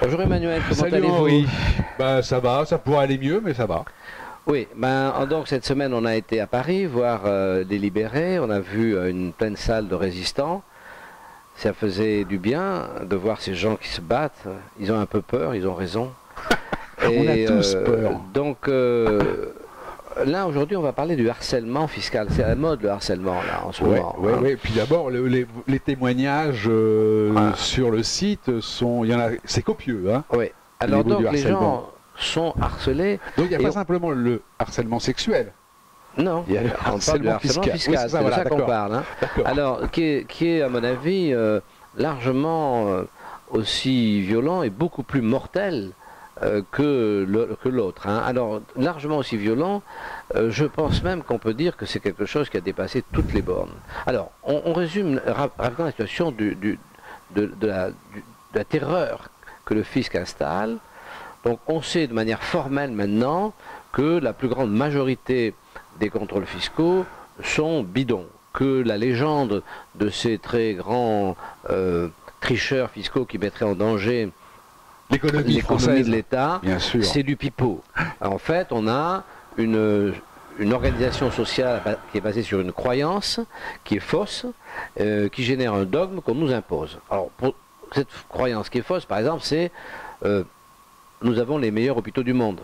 Bonjour Emmanuel, comment Salut allez-vous? Henri. Ben, ça va, ça pourrait aller mieux, mais ça va. Oui, donc cette semaine on a été à Paris voir les libérés, on a vu une pleine salle de résistants. Ça faisait du bien de voir ces gens qui se battent. Ils ont un peu peur, ils ont raison. On a tous peur. Là aujourd'hui on va parler du harcèlement fiscal. C'est à la mode le harcèlement là en ce Ouais, moment. ouais, Hein. ouais. Puis d'abord, les témoignages Ah. sur le site sont, il y en a, c'est copieux, hein. Oui. Alors niveau du donc les harcèlement. gens sont harcelés. Donc il n'y a Et pas on- simplement le harcèlement sexuel. Non, Il y a le on parle du harcèlement harcèlement fiscal. fiscal, Oui, c'est ça, c'est de voilà, ça qu'on d'accord. parle. Hein. D'accord. Alors, qui est, à mon avis, largement aussi violent et beaucoup plus mortel que l'autre. Hein. Alors, largement aussi violent, je pense même qu'on peut dire que c'est quelque chose qui a dépassé toutes les bornes. Alors, on résume rapidement la situation de la terreur que le fisc installe. Donc, on sait de manière formelle maintenant que la plus grande majorité des contrôles fiscaux sont bidons, que la légende de ces très grands tricheurs fiscaux qui mettraient en danger L'économie l'économie française, de l'État, bien sûr. c'est du pipeau. En fait, on a une organisation sociale qui est basée sur une croyance qui est fausse, qui génère un dogme qu'on nous impose. Alors, pour cette croyance qui est fausse, par exemple, c'est nous avons les meilleurs hôpitaux du monde.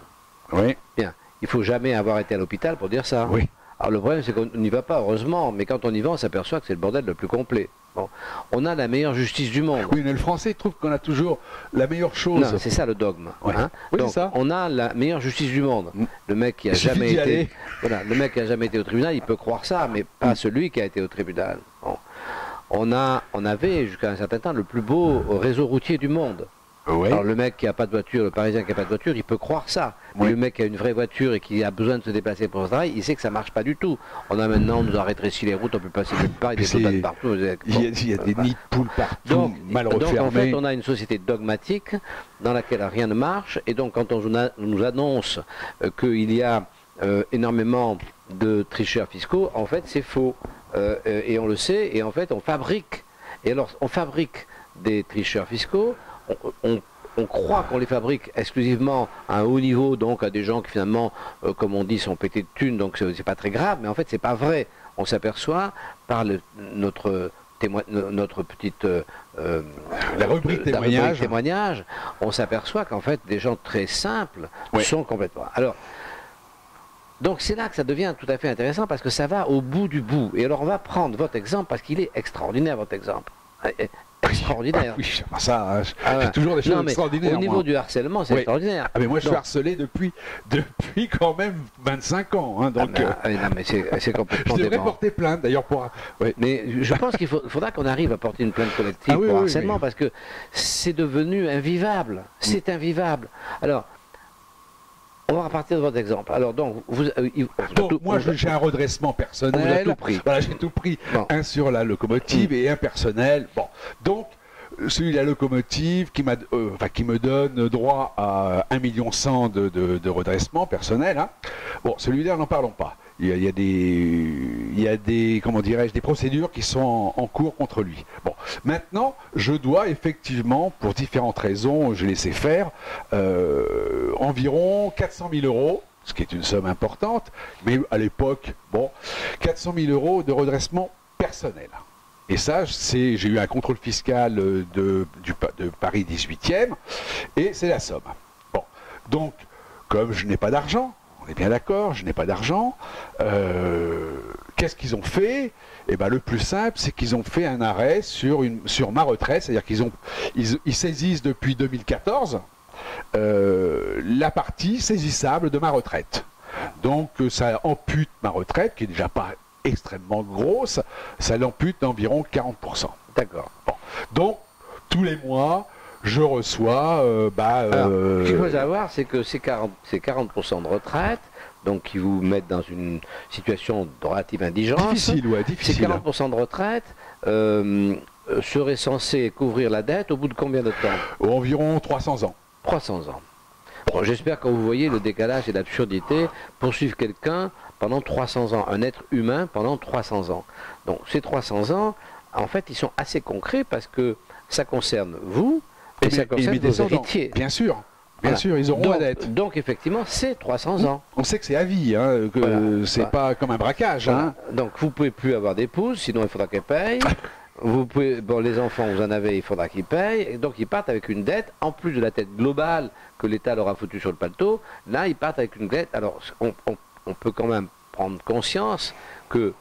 Oui, Bien, il faut jamais avoir été à l'hôpital pour dire ça. oui. Alors le problème c'est qu'on n'y va pas, heureusement, mais quand on y va, on s'aperçoit que c'est le bordel le plus complet. Bon. On a la meilleure justice du monde. Oui, mais le français trouve qu'on a toujours la meilleure chose. Non, c'est ça le dogme. Ouais. Hein. Oui, Donc, c'est ça. on a la meilleure justice du monde. Le mec qui a Il suffit jamais d'y été, aller. voilà, le mec qui a jamais été au tribunal, il peut croire ça, mais pas celui qui a été au tribunal. Bon. On avait jusqu'à un certain temps le plus beau réseau routier du monde. Oui. Alors le mec qui n'a pas de voiture, le Parisien qui n'a pas de voiture, il peut croire ça. Mais Oui. le mec qui a une vraie voiture et qui a besoin de se déplacer pour son travail, il sait que ça marche pas du tout. On a maintenant, on nous a rétréci les routes, on peut passer nulle part, il y a des tomates partout. Il y a des nids de poules partout, Donc, mal donc, en fait, refermés. on a une société dogmatique dans laquelle rien ne marche. Et donc quand on nous annonce qu'il y a énormément de tricheurs fiscaux, en fait c'est faux. Et on le sait, et en fait on fabrique. Et alors on fabrique des tricheurs fiscaux. On croit qu'on les fabrique exclusivement à un haut niveau, donc à des gens qui finalement, comme on dit, sont pétés de thunes, donc c'est pas très grave, mais en fait c'est pas vrai. On s'aperçoit par notre petite La rubrique témoignage. on s'aperçoit qu'en fait des gens très simples Ouais. sont complètement. Alors, donc c'est là que ça devient tout à fait intéressant parce que ça va au bout du bout. Et alors on va prendre votre exemple parce qu'il est extraordinaire votre exemple. Extraordinaire. Ah oui, ça, hein, Ah ouais. j'ai toujours des choses Non, mais extraordinaires. au niveau moi. du harcèlement, c'est Oui. extraordinaire. Ah mais moi je suis Donc, harcelé depuis quand même 25 ans. Hein, donc non, mais c'est je complètement devrais dément. porter plainte d'ailleurs pour. Ouais. Mais je pense qu'il faudra qu'on arrive à porter une plainte collective Ah oui, pour oui, harcèlement mais- parce que c'est devenu invivable. C'est invivable. Alors, on va repartir de votre exemple. Alors, donc, Donc moi j'ai un redressement personnel. on vous a tout pris. Voilà, j'ai tout pris. Bon. Un sur la locomotive et un personnel. Bon, donc celui de la locomotive qui me donne droit à 1,1 million de redressement personnel. Hein. Bon, celui-là, n'en parlons pas. Il y a des comment dirais-je, des procédures qui sont en cours contre lui. Bon, maintenant, je dois effectivement, pour différentes raisons, j'ai laissé faire, environ 400 000 euros, ce qui est une somme importante, mais à l'époque, bon, 400 000 euros de redressement personnel. Et ça, j'ai eu un contrôle fiscal de Paris 18e, et c'est la somme. Bon, donc, comme je n'ai pas d'argent, on est bien d'accord, je n'ai pas d'argent, qu'est-ce qu'ils ont fait? Eh ben, le plus simple, c'est qu'ils ont fait un arrêt sur ma retraite, c'est-à-dire qu'ils saisissent depuis 2014 la partie saisissable de ma retraite. Donc, ça ampute ma retraite, qui est déjà pas extrêmement grosse, ça l'ampute d'environ 40%. D'accord. Bon. Donc, tous les mois, je reçois... Alors, ce qu'il faut savoir, c'est que ces 40% de retraite, donc qui vous mettent dans une situation de relative indigence. difficile, ouais, Ces difficile. 40% de retraite seraient censés couvrir la dette au bout de combien de temps? Environ 300 ans. 300 ans. Bon, j'espère que vous voyez le décalage et l'absurdité. Poursuivre quelqu'un pendant 300 ans, un être humain pendant 300 ans. Donc ces 300 ans, en fait, ils sont assez concrets parce que ça concerne vous, Et ça concerne mes vos descendants, héritiers. bien sûr. Bien Voilà. sûr, ils auront la dette. Donc effectivement, c'est 300 ans. On sait que c'est à vie, hein, que Voilà. c'est pas comme un braquage. Voilà. Hein. Donc vous pouvez plus avoir d'épouse, sinon il faudra qu'elle paye. Vous pouvez, bon, les enfants, vous en avez, il faudra qu'ils payent. Et donc ils partent avec une dette, en plus de la dette globale que l'État leur a foutue sur le paletot. Là, ils partent avec une dette. Alors on peut quand même prendre conscience que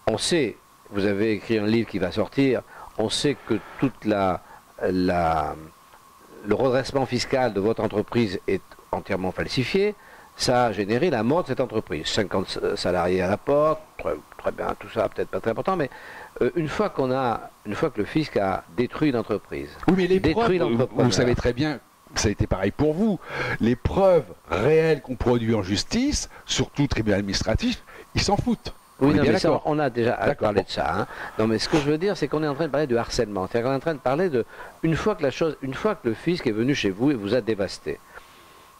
on sait, vous avez écrit un livre qui va sortir, on sait que toute le redressement fiscal de votre entreprise est entièrement falsifié. Ça a généré la mort de cette entreprise. 50 salariés à la porte, très bien, tout ça, peut-être pas très important, mais une fois que le fisc a détruit l'entreprise, oui, mais les preuves, vous savez très bien, ça a été pareil pour vous, les preuves réelles qu'on produit en justice, surtout tribunal administratif, ils s'en foutent. Oui, non, mais ça, on a déjà parlé de ça. Hein. Non, mais ce que je veux dire, c'est qu'on est en train de parler de harcèlement. C'est-à-dire qu'on est en train de parler de une fois que le fisc est venu chez vous et vous a dévasté.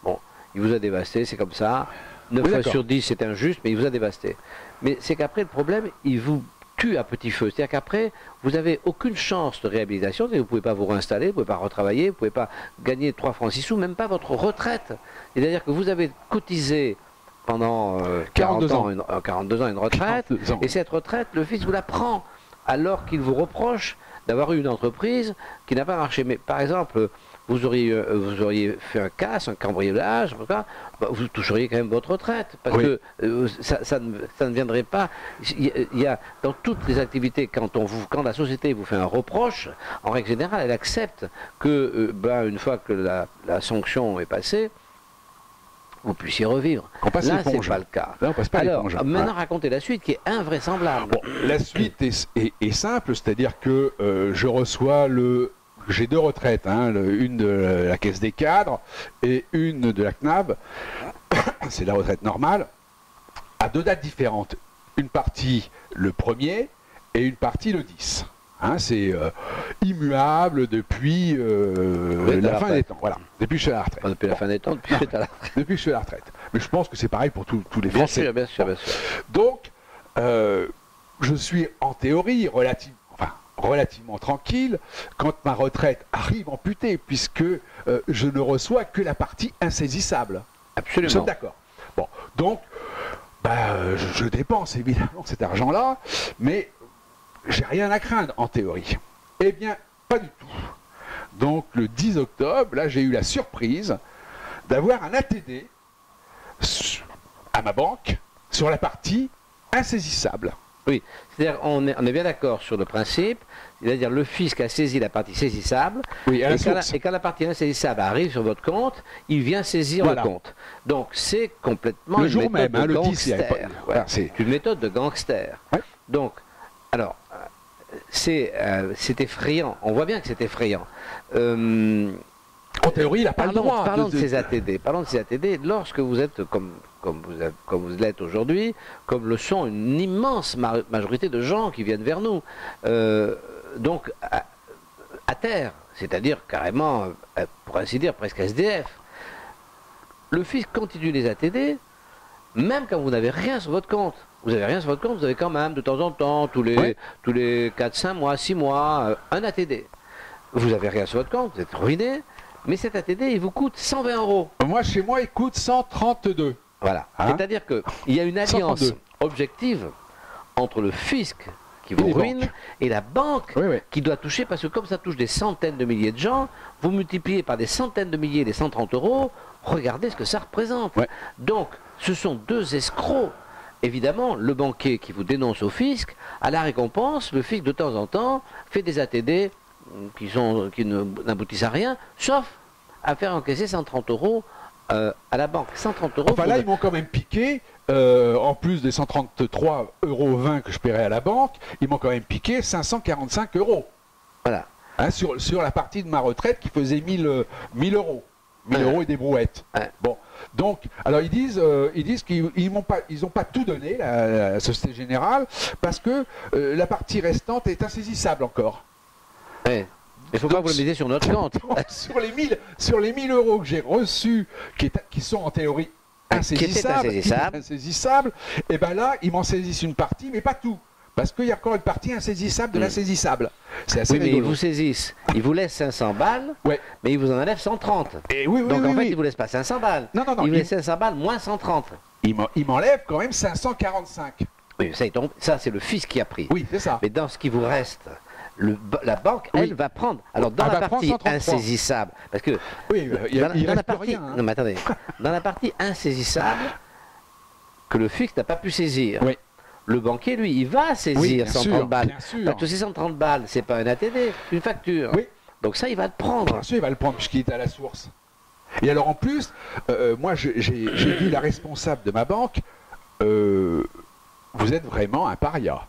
Bon, il vous a dévasté, c'est comme ça. 9 fois sur 10, c'est injuste, mais il vous a dévasté. Mais c'est qu'après, le problème, il vous tue à petit feu. C'est-à-dire qu'après, vous n'avez aucune chance de réhabilitation. Vous ne pouvez pas vous réinstaller, vous ne pouvez pas retravailler, vous ne pouvez pas gagner 3 francs 6 sous, même pas votre retraite. C'est-à-dire que vous avez cotisé pendant 42 ans une retraite, et cette retraite, le fisc vous la prend, alors qu'il vous reproche d'avoir eu une entreprise qui n'a pas marché. Mais par exemple, vous auriez fait un casse, un cambriolage, vous toucheriez quand même votre retraite, parce que ça ne viendrait pas. Il y a dans toutes les activités, quand la société vous fait un reproche, en règle générale, elle accepte que, une fois que la sanction est passée, vous puissiez revivre. Là, c'est pas le cas. Là, on passe pas alors, maintenant, racontez la suite qui est invraisemblable. Bon, la suite est simple, c'est-à-dire que je reçois j'ai 2 retraites, hein, une de la Caisse des cadres et une de la CNAB. C'est la retraite normale, à 2 dates différentes. Une partie le 1er et une partie le 10. Hein, c'est immuable depuis la fin des temps. Voilà. Depuis que je suis à la retraite. Enfin, depuis la fin des temps, depuis que je suis à la retraite. Depuis que je suis à la retraite. Mais je pense que c'est pareil pour tous les Français. Bien sûr. Donc, je suis en théorie relativement tranquille quand ma retraite arrive amputée, puisque je ne reçois que la partie insaisissable. Absolument. Nous sommes d'accord. Bon, donc, je dépense évidemment cet argent-là, mais j'ai rien à craindre en théorie. Eh bien, pas du tout. Donc, le 10 octobre, là, j'ai eu la surprise d'avoir un ATD à ma banque sur la partie insaisissable. Oui, c'est-à-dire on est bien d'accord sur le principe, c'est-à-dire le fisc a saisi la partie saisissable, oui, et quand la partie insaisissable arrive sur votre compte, il vient saisir le compte. Donc c'est complètement le jour même, de le gangster. 10, voilà, c'est une méthode de gangster. Ouais. Donc, alors, c'est effrayant, on voit bien que c'est effrayant. En théorie, il n'a pas le droit. Parlons de ces ATD, lorsque vous êtes comme vous l'êtes aujourd'hui, comme le sont une immense majorité de gens qui viennent vers nous, donc à terre, c'est-à-dire carrément, pour ainsi dire, presque SDF. Le fisc continue les ATD, même quand vous n'avez rien sur votre compte. Vous n'avez rien sur votre compte, vous avez quand même de temps en temps, tous les 4, 5 mois, 6 mois, un ATD. Vous n'avez rien sur votre compte, vous êtes ruiné, mais cet ATD, il vous coûte 120 €. Moi, chez moi, il coûte 132. Voilà. Hein? C'est-à-dire qu'il y a une alliance 132. Objective entre le fisc qui vous ruine et la banque qui doit toucher, parce que comme ça touche des centaines de milliers de gens, vous multipliez par des centaines de milliers les 130 €, regardez ce que ça représente. Donc, ce sont 2 escrocs. Évidemment, le banquier qui vous dénonce au fisc, à la récompense, le fisc de temps en temps fait des ATD qui n'aboutissent à rien, sauf à faire encaisser 130 € à la banque. 130 €. Enfin là, ils m'ont quand même piqué, en plus des 133,20 € que je paierais à la banque, ils m'ont quand même piqué 545 €. Voilà. Hein, sur la partie de ma retraite qui faisait 1000 €. 1000 € et des brouettes. Bon, donc, alors ils disent qu'ils n'ont pas tout donné, la Société Générale, parce que la partie restante est insaisissable encore. Il ne faut pas vous le mettez sur notre compte. sur les 1000 € que j'ai reçus, qui sont en théorie insaisissables, et bien là, ils m'en saisissent une partie, mais pas tout. Parce qu'il y a encore une partie insaisissable de l'insaisissable. C'est assez Oui, mais ils rigolo. vous saisissent. Ils vous laissent 500 balles, Ouais. mais ils vous en enlèvent 130. Et oui, oui, Donc oui, en fait, oui. ils ne vous laissent pas 500 balles. Non, non, non, Ils vous il- laissent 500 balles moins 130. Il m'enlève quand même 545. Oui, ça c'est le fisc qui a pris. Oui, c'est ça. Mais dans ce qui vous reste, la banque, Oui. elle, va prendre. Alors dans Elle la va prendre partie 133. insaisissable, parce que Oui, il dans la reste plus partie, rien. hein. non mais attendez, dans la partie insaisissable que le fisc n'a pas pu saisir, Oui. le banquier, lui, il va Oui, saisir bien 130 sûr, balles. bien sûr. Parce que ces 130 balles, c'est pas un ATD, c'est une facture. Oui. Donc ça, il va le prendre. Bien sûr, il va le prendre puisqu'il est à la source. Et alors en plus, moi j'ai vu la responsable de ma banque, vous êtes vraiment un paria.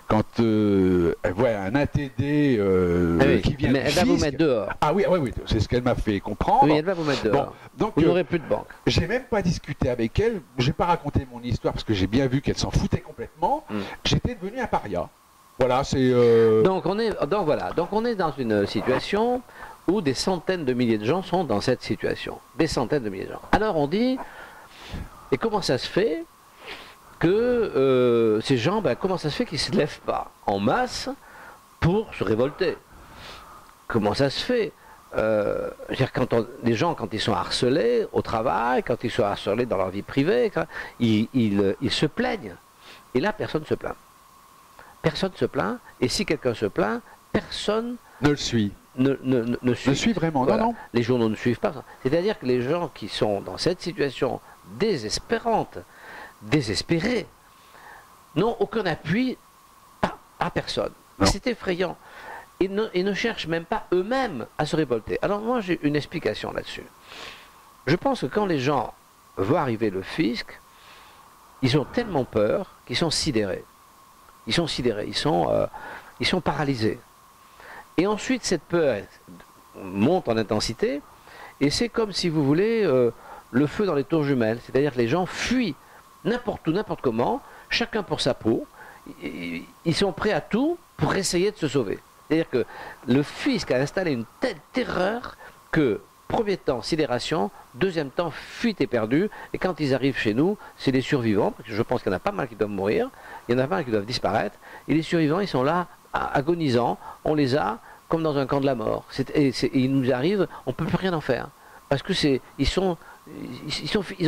Quand elle voit un ATD Ah oui, qui vient mais du elle va vous fisc- mettre dehors. Ah oui, oui, c'est ce qu'elle m'a fait comprendre. Oui, elle va vous mettre dehors. Bon, donc Vous n'aurez plus de banque. j'ai même pas discuté avec elle, j'ai pas raconté mon histoire parce que j'ai bien vu qu'elle s'en foutait complètement. J'étais devenu un paria. Voilà, c'est. Donc on est dans une situation où des centaines de milliers de gens sont dans cette situation. Des centaines de milliers de gens. Alors on dit, et comment ça se fait que ces gens, comment ça se fait qu'ils ne se lèvent pas en masse pour se révolter? Comment ça se fait je veux dire, les gens, quand ils sont harcelés au travail, quand ils sont harcelés dans leur vie privée, ils se plaignent. Et là, personne ne se plaint. Personne ne se plaint. Et si quelqu'un se plaint, personne ne le suit. ne Ne suit vraiment, Voilà. non, non. Les journaux ne suivent pas ça. C'est-à-dire que les gens qui sont dans cette situation désespérante, désespérés, n'ont aucun appui à personne. Non. C'est effrayant. Et ne cherchent même pas eux-mêmes à se révolter. Alors moi j'ai une explication là-dessus. Je pense que quand les gens voient arriver le fisc, ils ont tellement peur qu'ils sont sidérés. Ils sont sidérés, ils sont paralysés. Et ensuite cette peur monte en intensité, et c'est comme si vous voulez le feu dans les tours jumelles. C'est-à-dire que les gens fuient n'importe où, n'importe comment, chacun pour sa peau. Ils sont prêts à tout pour essayer de se sauver. C'est-à-dire que le fisc a installé une telle terreur que, premier temps, sidération, deuxième temps, fuite éperdue, et quand ils arrivent chez nous, c'est les survivants, parce que je pense qu'il y en a pas mal qui doivent mourir, il y en a pas mal qui doivent disparaître, et les survivants, ils sont là, agonisants, on les a comme dans un camp de la mort. Et ils nous arrivent, on ne peut plus rien en faire, parce que ils ont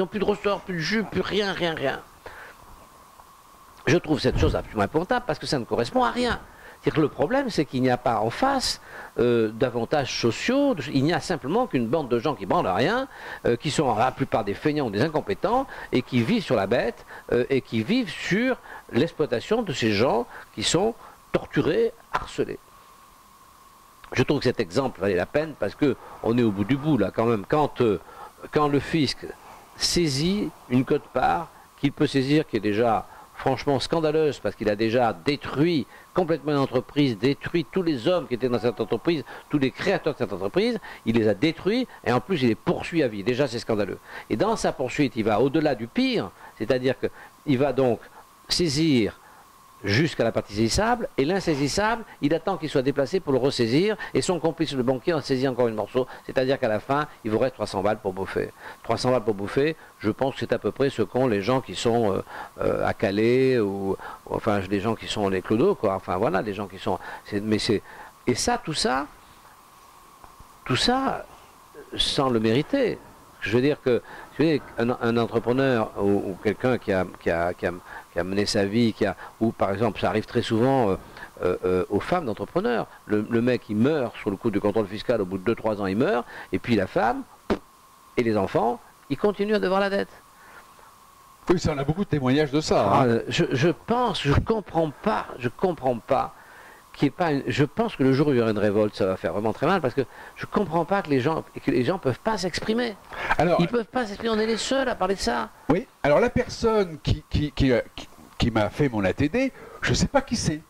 plus de ressort, plus de jus, plus rien. Je trouve cette chose absolument épouvantable, parce que ça ne correspond à rien. C'est-à-dire que le problème, c'est qu'il n'y a pas en face d'avantages sociaux, il n'y a simplement qu'une bande de gens qui branlent à rien, qui sont la plupart des feignants ou des incompétents, et qui vivent sur la bête, et qui vivent sur l'exploitation de ces gens qui sont torturés, harcelés. Je trouve que cet exemple valait la peine, parce qu'on est au bout du bout, là, quand même. Quand le fisc saisit une quote-part, qu'il peut saisir, qui est déjà franchement scandaleuse, parce qu'il a déjà détruit complètement une entreprise, détruit tous les hommes qui étaient dans cette entreprise, tous les créateurs de cette entreprise, il les a détruits, et en plus il les poursuit à vie. Déjà c'est scandaleux. Et dans sa poursuite, il va au-delà du pire, c'est-à-dire qu'il va donc saisir jusqu'à la partie saisissable, et l'insaisissable, il attend qu'il soit déplacé pour le ressaisir, et son complice, le banquier, en saisit encore une morceau, c'est-à-dire qu'à la fin, il vous reste 300 balles pour bouffer. 300 balles pour bouffer, je pense que c'est à peu près ce qu'ont les gens qui sont à Calais, ou enfin, les gens qui sont les clodos, quoi, enfin voilà, les gens qui sont... Et ça, tout ça, sans le mériter. Je veux dire que un entrepreneur ou quelqu'un qui a mené sa vie, ou par exemple, ça arrive très souvent aux femmes d'entrepreneurs. Le mec, il meurt sur le coup du contrôle fiscal, au bout de 2-3 ans, il meurt, et puis la femme et les enfants, ils continuent à devoir la dette. Oui, ça, on a beaucoup de témoignages de ça. Ah, Hein. je comprends pas je pense que le jour où il y aura une révolte, ça va faire vraiment très mal, parce que je comprends pas que les gens peuvent pas s'exprimer. Alors, Ils peuvent pas s'exprimer, on est les seuls à parler de ça. oui, alors la personne qui m'a fait mon ATD, je ne sais pas qui c'est.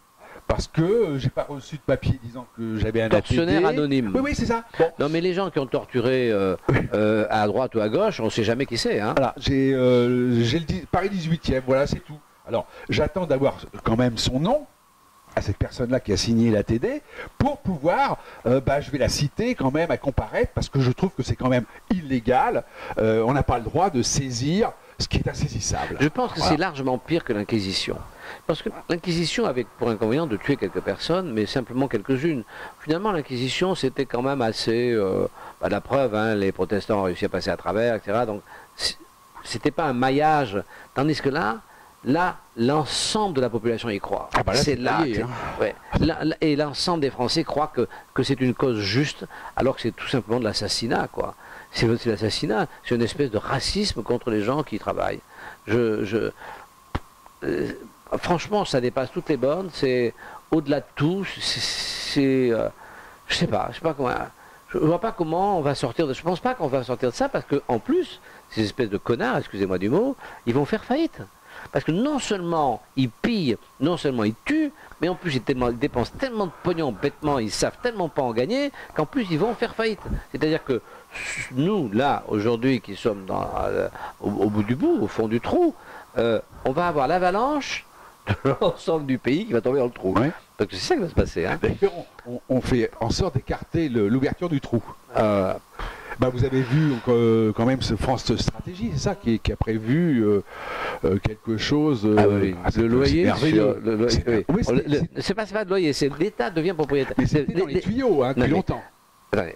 Parce que j'ai pas reçu de papier disant que j'avais un Tortionnaire ATD. anonyme. Oui, oui, c'est ça. Bon. Non, mais les gens qui ont torturé à droite ou à gauche, on ne sait jamais qui c'est. Hein. Voilà, j'ai le Paris 18e, voilà, c'est tout. Alors, j'attends d'avoir quand même son nom à cette personne-là qui a signé l'ATD pour pouvoir, je vais la citer quand même à comparaître, parce que je trouve que c'est quand même illégal. On n'a pas le droit de saisir ce qui est insaisissable. Je pense que c'est largement pire que l'Inquisition. Parce que l'Inquisition avait pour inconvénient de tuer quelques personnes, mais simplement quelques-unes. Finalement, l'Inquisition, c'était quand même assez... la preuve, hein, les protestants ont réussi à passer à travers, etc. Donc, c'était pas un maillage. Tandis que là, l'ensemble de la population y croit. Ah bah là, c'est là, taillé, hein. ouais. Et l'ensemble des Français croient que c'est une cause juste, alors que c'est tout simplement de l'assassinat, quoi. C'est l'assassinat, c'est une espèce de racisme contre les gens qui travaillent. Franchement, ça dépasse toutes les bornes, c'est au-delà de tout, je sais pas comment... Je vois pas comment on va sortir de... Je pense pas qu'on va sortir de ça, parce que en plus, ces espèces de connards, excusez-moi du mot, ils vont faire faillite. Parce que non seulement ils pillent, non seulement ils tuent, mais en plus ils dépensent tellement de pognon bêtement, ils savent tellement pas en gagner, qu'en plus ils vont faire faillite. C'est-à-dire que nous, là, aujourd'hui, qui sommes au bout du bout, au fond du trou, on va avoir l'avalanche de l'ensemble du pays qui va tomber dans le trou. Ouais. Donc c'est ça qui va se passer. Hein. D'ailleurs, on fait en sorte d'écarter l'ouverture du trou. Vous avez vu quand même ce France Stratégie, c'est ça, qui a prévu quelque chose. Oui. Le loyer, c'est pas de loyer, c'est l'État devient propriétaire. Mais c'était dans les tuyaux, hein, depuis longtemps.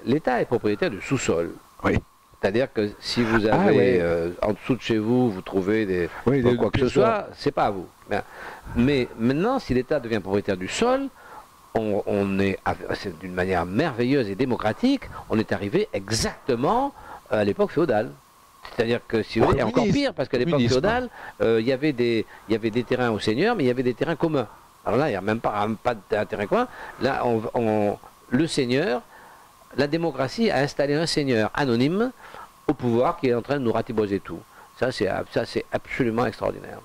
L'État est propriétaire du sous-sol. Oui. C'est-à-dire que si vous avez en dessous de chez vous, vous trouvez quoi que ce soit, c'est pas à vous. Mais maintenant, si l'État devient propriétaire du sol, c'est d'une manière merveilleuse et démocratique, on est arrivé exactement à l'époque féodale. C'est-à-dire que si vous voulez, encore pire, parce qu'à l'époque féodale, il y avait des terrains aux seigneurs, mais il y avait des terrains communs. Alors là, il n'y a même pas de terrain commun. Là, le seigneur, la démocratie a installé un seigneur anonyme au pouvoir qui est en train de nous ratiboiser tout. Ça, c'est absolument extraordinaire.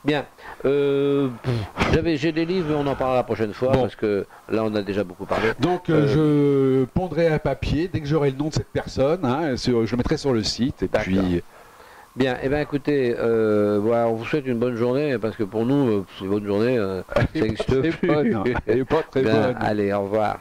Bien. J'ai des livres, mais on en parlera la prochaine fois, parce que là, on a déjà beaucoup parlé. Donc, je pondrai un papier, dès que j'aurai le nom de cette personne, hein, je le mettrai sur le site, et puis... Bien, eh bien écoutez, on vous souhaite une bonne journée, parce que pour nous, une bonne journée, ça n'existe plus. Elle n'est pas très bonne. Allez, au revoir.